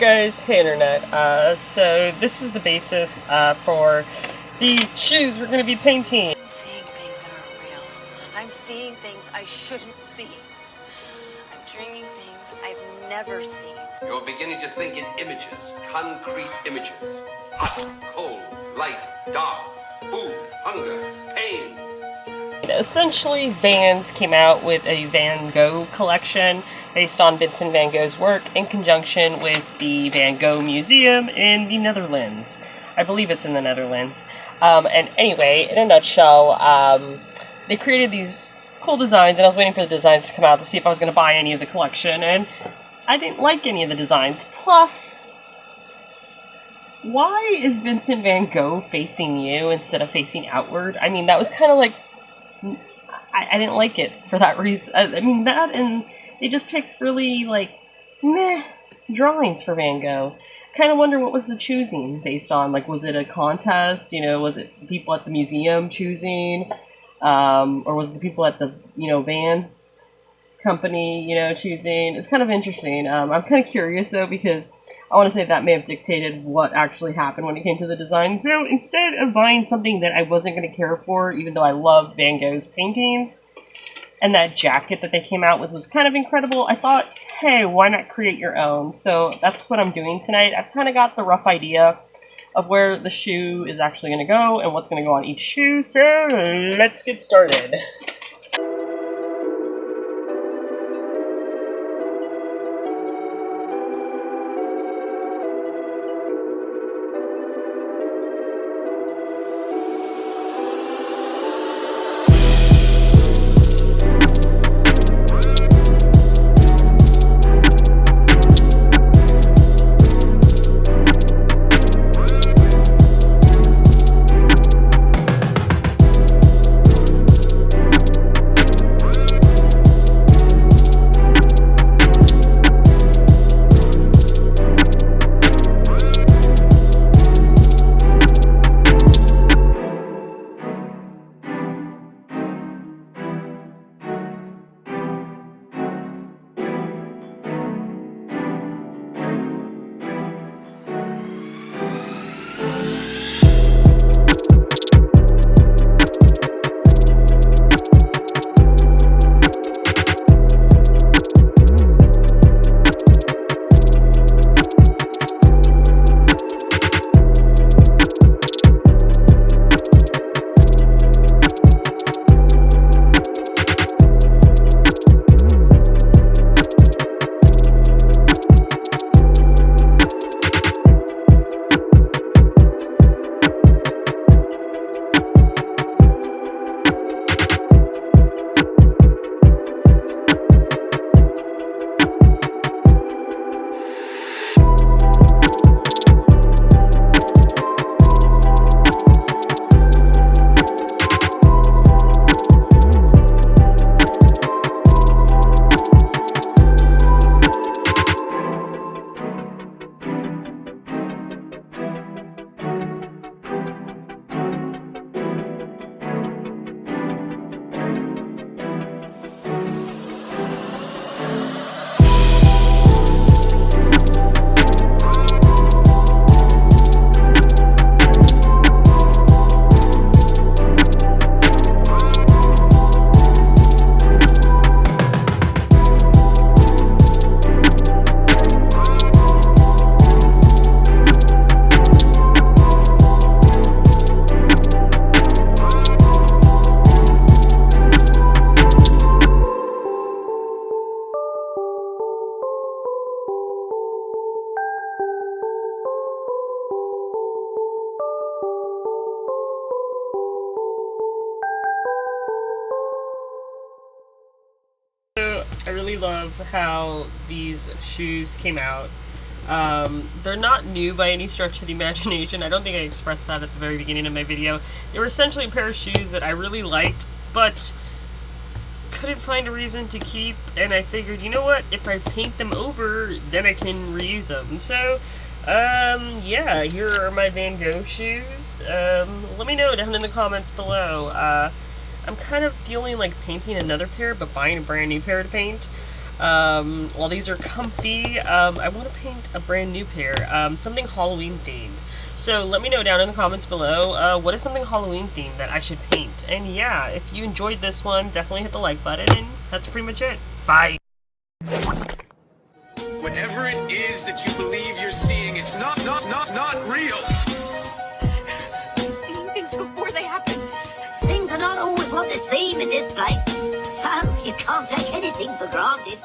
guys, hey internet. So this is the basis for the shoes we're going to be painting. I'm seeing things that aren't real. I'm seeing things I shouldn't see. I'm dreaming things I've never seen. You're beginning to think in images, concrete images. Hot, cold, light, dark, food, hunger, pain. Essentially, Vans came out with a Van Gogh collection based on Vincent van Gogh's work in conjunction with the Van Gogh Museum in the Netherlands. I believe it's in the Netherlands. And anyway, in a nutshell, they created these cool designs, and I was waiting for the designs to come out to see if I was going to buy any of the collection, and I didn't like any of the designs. Plus, why is Vincent van Gogh facing you instead of facing outward? I mean, that was kind of like, I didn't like it for that reason. I mean, that, and they just picked really, like, meh drawings for Van Gogh. Kind of wonder what was the choosing based on. Like, was it a contest? You know, was it people at the museum choosing? Or was it the people at the, Vans company, choosing? It's kind of interesting. I'm kind of curious, though, because I want to say that may have dictated what actually happened when it came to the design. So instead of buying something that I wasn't going to care for, even though I love Van Gogh's paintings, and that jacket that they came out with was kind of incredible, I thought, hey, why not create your own? So that's what I'm doing tonight. I've kind of got the rough idea of where the shoe is actually going to go and what's going to go on each shoe. So let's get started. I really love how these shoes came out. They're not new by any stretch of the imagination. I don't think I expressed that at the very beginning of my video. They were essentially a pair of shoes that I really liked, but couldn't find a reason to keep, and I figured, you know what, if I paint them over, then I can reuse them. So, yeah, here are my Van Gogh shoes. Let me know down in the comments below. I'm kind of feeling like painting another pair, but buying a brand new pair to paint. While these are comfy, I want to paint a brand new pair, something Halloween themed. So let me know down in the comments below, what is something Halloween themed that I should paint. And yeah, if you enjoyed this one, definitely hit the like button, and that's pretty much it. Bye! Whatever it is that you believe you're seeing, it's not real. Seeing things before they happen. Things are not always what they seem in this place. So you can't take anything for granted.